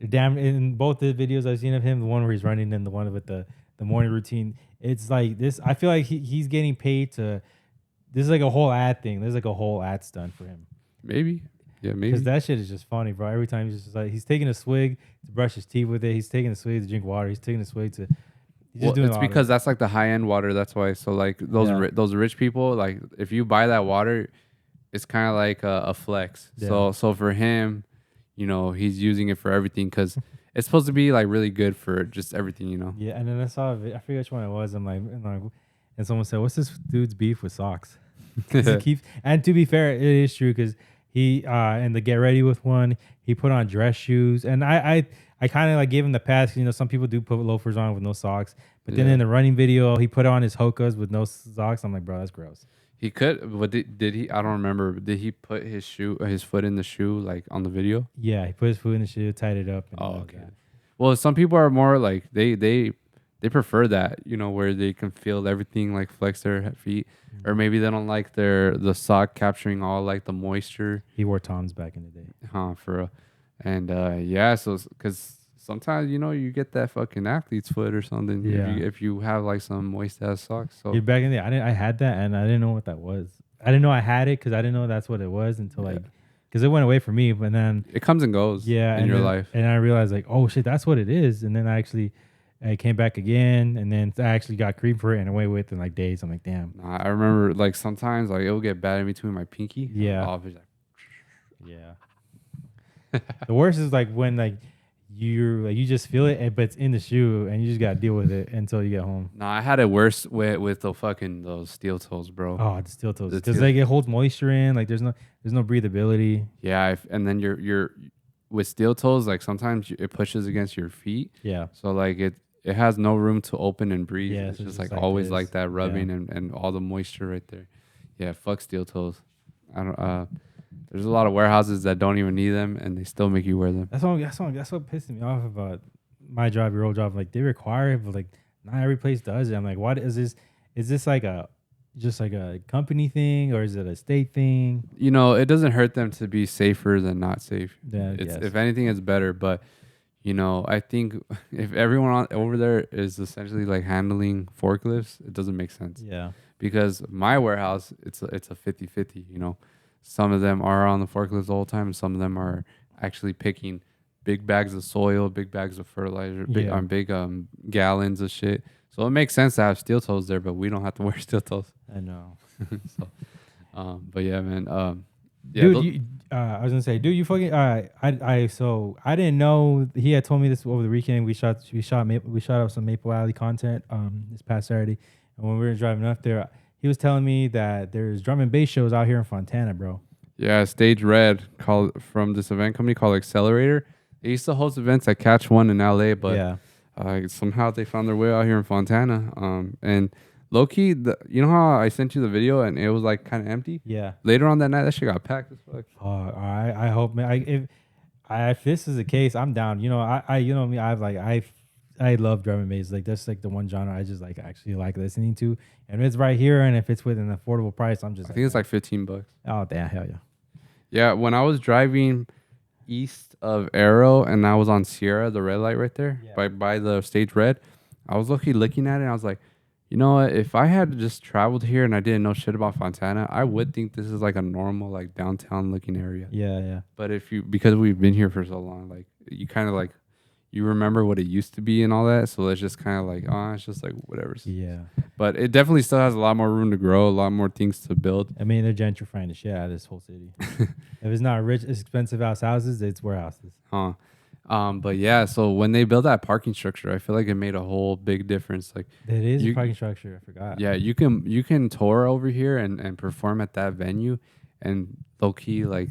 damn in both the videos I've seen of him, the one where he's running and the one with the morning routine, it's like this. I feel like he's getting paid to. This is like a whole ad thing. There's like a whole ad stunt for him. Maybe. Yeah, maybe. Because that shit is just funny, bro. Every time he's just like, he's taking a swig to brush his teeth with it. He's taking a swig to drink water. He's taking a swig to. It's because that's like the high end water. That's why. So like those rich people, like if you buy that water, it's kind of like a flex. Yeah. So for him, he's using it for everything because it's supposed to be like really good for just everything, Yeah, and then I forget which one it was. And someone said, "What's this dude's beef with socks?" And to be fair, it is true because he in the get ready with one, he put on dress shoes, and I kind of like gave him the pass. Some people do put loafers on with no socks, but then in the running video, he put on his Hokas with no socks. I'm like, bro, that's gross. He could, but did he? I don't remember. Did he put his foot in the shoe like on the video? Yeah, he put his foot in the shoe, tied it up. And okay. That. Well, some people are more like they prefer that, where they can feel everything, like flex their feet, or maybe they don't like the sock capturing all like the moisture. He wore Toms back in the day. For real. And so because sometimes you get that fucking athlete's foot or something. Yeah. If you have like some moist ass socks. So back in the day, I had that and I didn't know what that was. I didn't know I had it because I didn't know that's what it was until because it went away from me. But then it comes and goes. In your life. And I realized like, oh shit, that's what it is. And then I came back again, and then I actually got cream for it and away with in like days. I'm like, damn. I remember like sometimes like it'll get bad in between my pinky. Yeah. Yeah. The worst is like when like you just feel it, but it's in the shoe, and you just gotta deal with it until you get home. I had it worse with the fucking those steel toes, bro. Oh, the steel toes, because like it holds moisture in. Like there's no breathability. Yeah, and then you're with steel toes, like sometimes it pushes against your feet. Yeah. So like it has no room to open and breathe. Yeah, it's just like always like that rubbing and all the moisture right there. Yeah, fuck steel toes. I don't. There's a lot of warehouses that don't even need them, and they still make you wear them. That's what pissed me off about my job, your old job. Like they require it, but like not every place does it. I'm like, what is this? Is this like just like a company thing, or is it a state thing? It doesn't hurt them to be safer than not safe. Yeah, if anything, it's better. But I think if everyone over there is essentially like handling forklifts, it doesn't make sense. Yeah, because my warehouse, it's a 50-50. Some of them are on the forklifts the whole time, and some of them are actually picking big bags of soil, big bags of fertilizer, big gallons of shit. So it makes sense to have steel toes there, but we don't have to wear steel toes. I know. But yeah, man. Yeah, dude, I was gonna say, dude, you fucking. So I didn't know he had told me this over the weekend. We shot up some Maple Alley content this past Saturday, and when we were driving up there, he was telling me that there's drum and bass shows out here in Fontana, bro. Yeah, Stage Red called from this event company called Accelerator. They used to host events at Catch One in LA, but Yeah. somehow they found their way out here in Fontana. And low key, you know how I sent you the video and it was like kind of empty. Yeah. Later on that night, that shit got packed as fuck. I hope, man. If this is the case, I'm down. You know, you know me. I love drum and bass. Like that's like the one genre I just like actually like listening to. And if it's right here, and if it's with an affordable price, I'm just. I think it's like $15. Oh damn, hell yeah. Yeah, when I was driving east of Arrow and I was on Sierra, the red light right there, by the Stage Red, I was looking at it and I was like, you know what? If I had just traveled here and I didn't know shit about Fontana, I would think this is like a normal like downtown looking area. Yeah, yeah. But because we've been here for so long, like you kind of like you remember what it used to be and all that. So it's just kind of like, oh, it's just like whatever. Yeah. But it definitely still has a lot more room to grow, a lot more things to build. I mean, they're gentrifying the shit out of this whole city. If it's not rich, expensive houses, it's warehouses. Huh. But yeah, so when they built that parking structure, I feel like it made a whole big difference. Like it is a parking structure. I forgot. Yeah, you can tour over here and perform at that venue, and low key like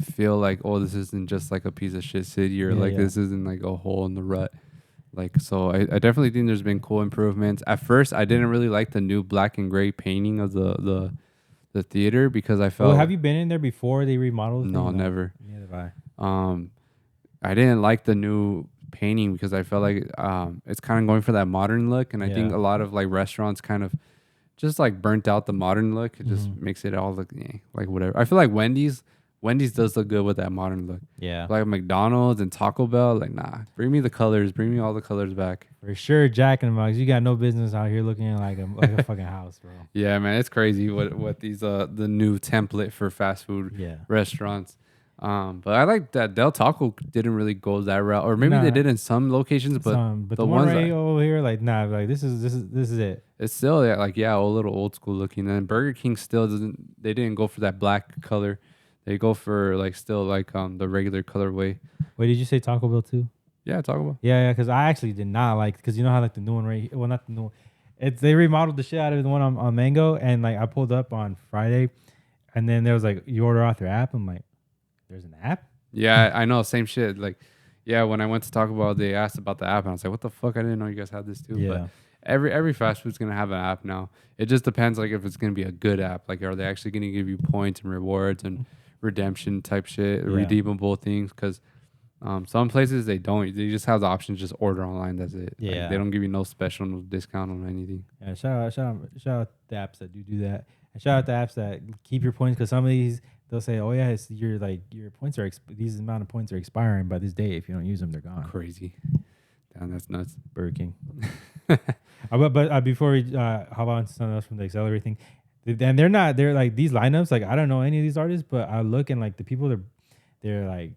feel like, oh, this isn't just like a piece of shit city, or this isn't like a hole in the rut. Like, so I definitely think there's been cool improvements. At first, I didn't really like the new black and gray painting of the theater because I felt. Well, have you been in there before they remodeled? No, never. Neither have I. I didn't like the new painting because I felt like it's kind of going for that modern look, and I think a lot of like restaurants kind of just like burnt out the modern look. It just makes it all look like whatever. I feel like Wendy's does look good with that modern look. Yeah. Like McDonald's and Taco Bell, like nah. Bring me the colors. Bring me all the colors back. For sure, Jack in the Box. You got no business out here looking like a fucking house, bro. Yeah, man, it's crazy what these the new template for fast food restaurants. But I like that Del Taco didn't really go that route, or maybe they did in some locations, but the one right over here, like like this is it. It's still like a little old school looking. And Burger King still doesn't. They didn't go for that black color. They go for like still like the regular colorway. Wait, did you say Taco Bell too? Yeah, Taco Bell. Yeah, because I actually did not like, because you know how like the new one well, not the new one. They remodeled the shit out of the one on Mango, and like I pulled up on Friday, and then there was like, you order off their app. I'm like, there's an app? Yeah, I know, same shit. Like, yeah, when I went to Taco Bell, they asked about the app, and I was like, what the fuck? I didn't know you guys had this too. Yeah. But every fast food's gonna have an app now. It just depends like if it's gonna be a good app. Like, are they actually gonna give you points and rewards and redemption type shit, redeemable things? Because some places they don't. They just have the option to just order online. That's it. Yeah. Like, they don't give you no special, no discount on anything. Yeah. Shout out the apps that do that, and shout out the apps that keep your points, because some of these they'll say, oh yeah, it's your points are these amount of points are expiring by this day. If you don't use them, they're gone. Crazy. Damn, that's nuts. Burger King. But before we hop on to something else from the Accelerate thing, and they're like these lineups. Like I don't know any of these artists, but I look and like the people they're like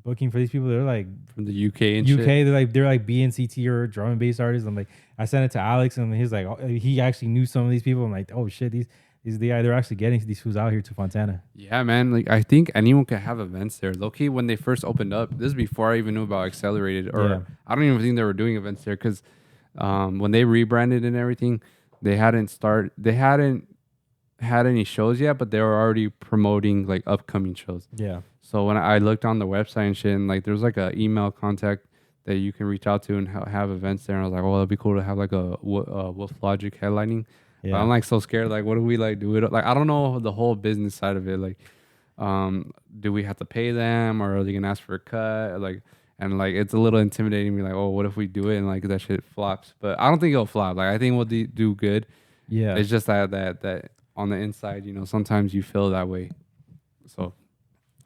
booking for these people. They're like from the UK and UK. shit. They're like BNCT or drum and bass artists. I'm like, I sent it to Alex, and he's like, oh, he actually knew some of these people. I'm like, oh shit, they're actually getting these fools out here to Fontana. Yeah, man. Like I think anyone could have events there. Low-key, when they first opened up, this is before I even knew about Accelerated, or I don't even think they were doing events there, because when they rebranded and everything, they hadn't had any shows yet, but they were already promoting like upcoming shows. Yeah. So when I looked on the website and shit, and like there's like a email contact that you can reach out to and have events there, and I was like, oh, that'd be cool to have like a Woof Logik headlining. Yeah. But I'm like so scared. Like, what do we like do it? Like, I don't know the whole business side of it. Like, do we have to pay them, or are they gonna ask for a cut? Like, and like it's a little intimidating me. Like, oh, what if we do it and like that shit flops? But I don't think it'll flop. Like, I think we'll do good. Yeah. It's just that on the inside, you know, sometimes you feel that way. So,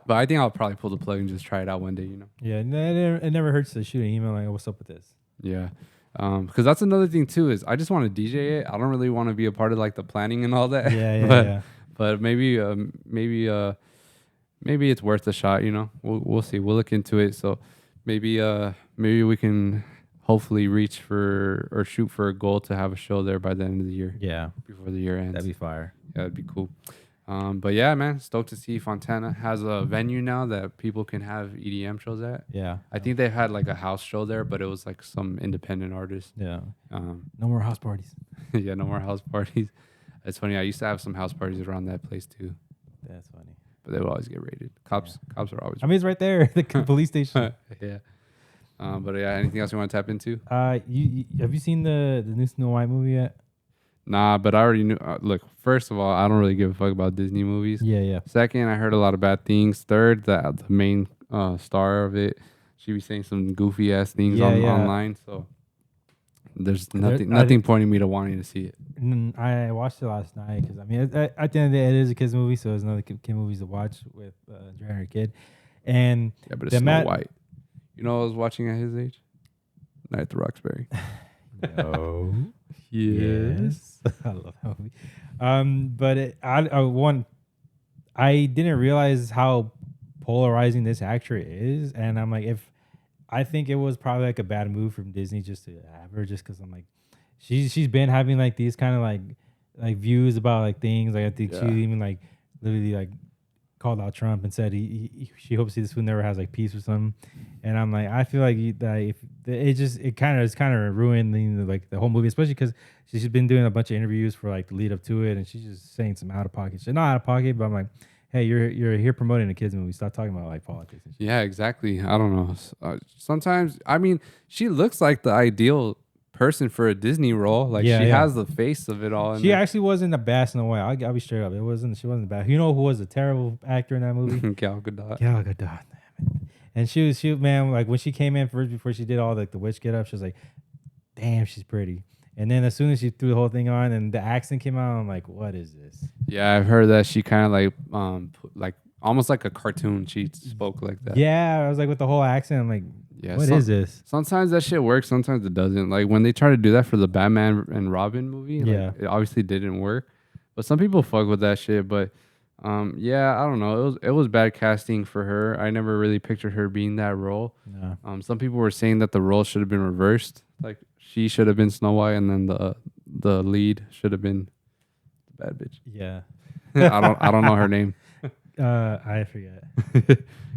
but I think I'll probably pull the plug and just try it out one day. You know. Yeah. It never hurts to shoot an email like, what's up with this? Yeah. Because that's another thing too, is I just want to DJ it. I don't really want to be a part of like the planning and all that. Yeah. But maybe it's worth a shot. You know, we'll see. We'll look into it. So maybe we can hopefully reach for or shoot for a goal to have a show there by the end of the year. Yeah, before the year ends. That'd be fire. Yeah, that'd be cool. But yeah, man, stoked to see Fontana has a venue now that people can have EDM shows at. Yeah. I think they had like a house show there, but it was like some independent artist. Yeah. No more house parties. Yeah, no more house parties. It's funny. I used to have some house parties around that place too. That's funny. but they will always get raided. Cops are always. I mean, it's right there, the police station. Yeah. But yeah, anything else you want to tap into? You have you seen the new Snow White movie yet? Nah, but I already knew. Look, first of all, I don't really give a fuck about Disney movies. Yeah. Second, I heard a lot of bad things. Third, the main star of it, she be saying some goofy ass things online. So there's nothing pointing me to wanting to see it. I watched it last night because I mean, at the end of the day, it is a kids movie, so it's another kid movies to watch with Dre and her kid. And yeah, but it's Snow White. You know, I was watching at his age. Night at the Roxbury. No. Yes. I love that movie. But I didn't realize how polarizing this actor is, and I'm like, I think it was probably like a bad move from Disney just to have her, just because I'm like, she's been having like these kind of like views about like things. Like I think she even like literally like called out Trump and said she hopes this food never has like peace or something. And I'm like, I feel like it kind of ruined like the whole movie, especially because she's been doing a bunch of interviews for like the lead up to it, and she's just saying some out of pocket shit. Not out of pocket, but I'm like, hey, you're here promoting a kids movie. Stop talking about like politics and shit. Yeah, exactly. I don't know. Sometimes, I mean, she looks like the ideal person for a Disney role. Like she has the face of it all. She actually wasn't the best in a way. I'll be straight up. She wasn't bad. You know who was a terrible actor in that movie? Gal Gadot. Gal Gadot. And she man, like when she came in first before she did all like the witch get up, she was like, damn, she's pretty. And then as soon as she threw the whole thing on and the accent came out, I'm like, what is this? Yeah, I've heard that she kind of like almost like a cartoon. She spoke like that. Yeah, I was like with the whole accent, I'm like, what is this? Sometimes that shit works, sometimes it doesn't. Like when they try to do that for the Batman and Robin movie, it obviously didn't work. But some people fuck with that shit. But I don't know. It was bad casting for her. I never really pictured her being that role. No. Some people were saying that the role should have been reversed. Like she should have been Snow White, and then the lead should have been the bad bitch. Yeah. I don't know her name. I forget.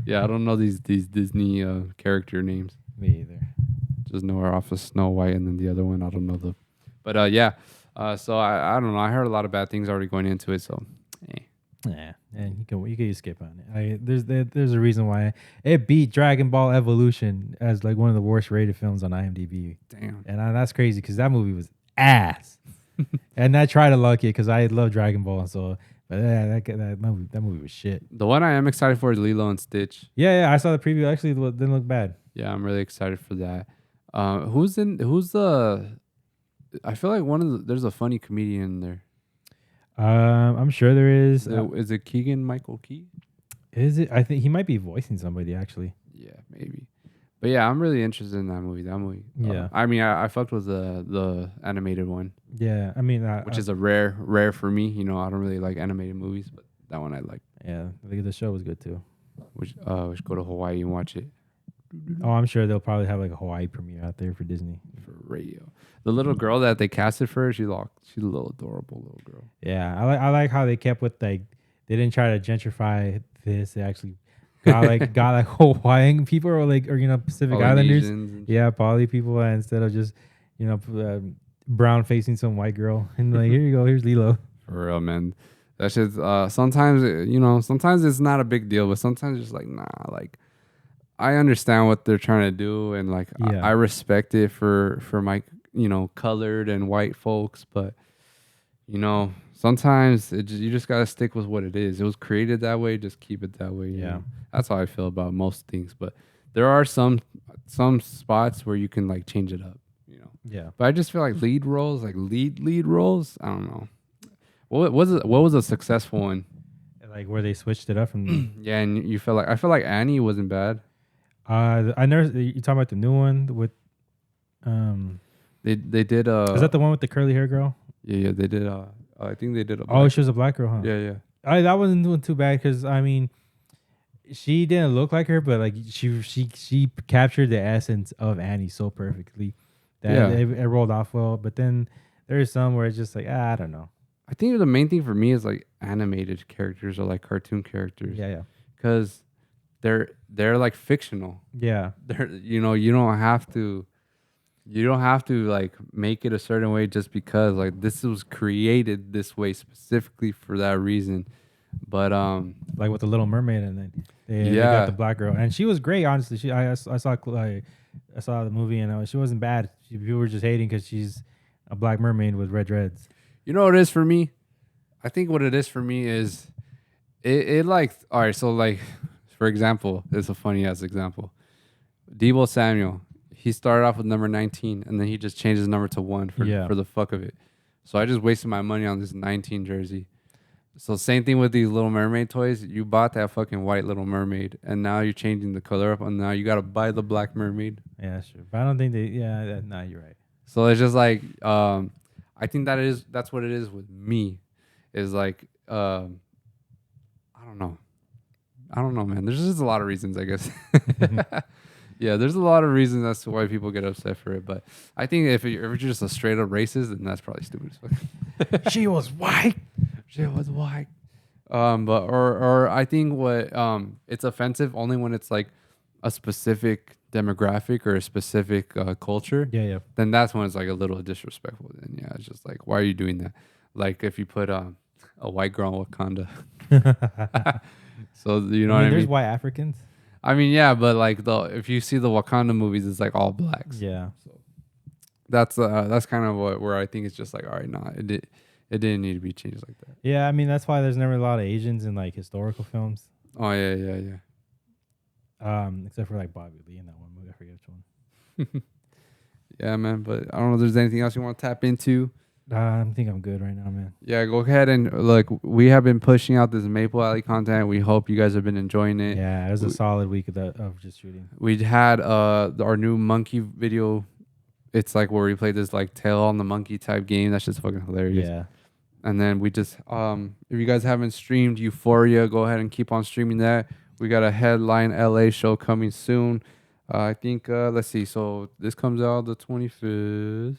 Yeah, I don't know these Disney character names. Me either. Just know her off of Snow White, and then the other one I don't know the. But yeah, so I don't know. I heard a lot of bad things already going into it. So, yeah, and you can skip on it. There's a reason why it beat Dragon Ball Evolution as like one of the worst rated films on IMDb. Damn, and that's crazy because that movie was ass. And I tried to luck it because I love Dragon Ball, so. But yeah, that movie was shit. The one I am excited for is Lilo and Stitch. Yeah, I saw the preview. Actually, it didn't look bad. Yeah, I'm really excited for that. Who's the? I feel like there's a funny comedian in there. I'm sure there is. Is it Keegan Michael Key? Is it? I think he might be voicing somebody actually. Yeah, maybe. But yeah, I'm really interested in that movie. Yeah. I mean, I fucked with the animated one. Yeah, I mean, which is a rare for me. You know, I don't really like animated movies, but that one I like. Yeah, the show was good too. We should go to Hawaii and watch it. Oh, I'm sure they'll probably have like a Hawaii premiere out there for Disney. For radio. The little girl that they casted for her, she's a little adorable little girl. Yeah, I like how they kept with like they didn't try to gentrify this. They actually got like Hawaiian people or Pacific Islanders. Yeah, Poly people instead of just brown facing some white girl and like here you go, here's Lilo. For real, man. That shit's sometimes it's not a big deal, but sometimes it's like nah, like I understand what they're trying to do and like I respect it for my colored and white folks, but sometimes you just gotta stick with what it is. It was created that way, just keep it that way. Yeah. That's how I feel about most things. But there are some spots where you can like change it up, Yeah. But I just feel like lead roles, I don't know. What was a successful one? Like where they switched it up from yeah, and I feel like Annie wasn't bad. I never you talking about the new one with they did is that the one with the curly hair girl? Yeah, they did I think they did she was a black girl, huh? Yeah. That wasn't doing too bad because I mean she didn't look like her, but like she captured the essence of Annie so perfectly that it rolled off well. But then there's some where it's just like I don't know. I think the main thing for me is like animated characters or like cartoon characters. Yeah. Because they're like fictional. Yeah. They're you don't have to like make it a certain way just because like this was created this way specifically for that reason. But like with the Little Mermaid, and then they got the black girl, and she was great. Honestly, I saw I saw the movie, and she wasn't bad. People were just hating because she's a black mermaid with red dreads. you know what it is for me? I think what it is for me is it like, all right, so like, for example, it's a funny ass example. Debo Samuel, he started off with number 19, and then he just changed his number to 1 for the fuck of it. So I just wasted my money on this 19 jersey. So same thing with these Little Mermaid toys. You bought that fucking white Little Mermaid, and now you're changing the color up, and now you gotta buy the black mermaid. Yeah, that's true. But I don't think they. Yeah, nah, you're right. So it's just like, I think that's what it is with me. Is like, I don't know. I don't know, man. There's just a lot of reasons, I guess. Yeah, there's a lot of reasons as to why people get upset for it. But I think if you're just a straight up racist, then that's probably stupid as fuck. She was white. She was white. But or I think what it's offensive only when it's like a specific demographic or a specific culture. Yeah. Then that's when it's like a little disrespectful. Then yeah, it's just like, why are you doing that? Like if you put a white girl in Wakanda. So you know what I mean? There's white Africans. I mean, yeah, but like if you see the Wakanda movies, it's like all blacks. Yeah. So that's kind of where I think it's just like, all right, nah, it didn't need to be changed like that. Yeah, I mean that's why there's never a lot of Asians in like historical films. Oh yeah. Except for like Bobby Lee in that one movie. I forget which one. Yeah, man. But I don't know if there's anything else you want to tap into. I think I'm good right now, man. Yeah, go ahead and look. We have been pushing out this Maple Alley content. We hope you guys have been enjoying it. Yeah, it was a solid week of just shooting. We had our new monkey video. It's like where we play this like tail on the monkey type game. That's just fucking hilarious. Yeah. And then we just if you guys haven't streamed Euphoria, go ahead and keep on streaming that. We got a Headline LA show coming soon. I think let's see. So this comes out the 25th.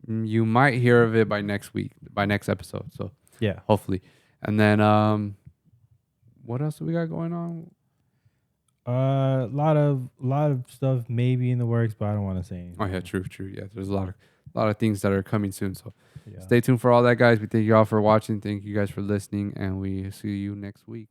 You might hear of it by next week, by next episode. So yeah, hopefully. And then what else do we got going on? A lot of stuff maybe in the works, but I don't want to say anything. Oh yeah, true. Yeah, there's a lot of things that are coming soon. So yeah. Stay tuned for all that, guys. We thank you all for watching. Thank you guys for listening, and we see you next week.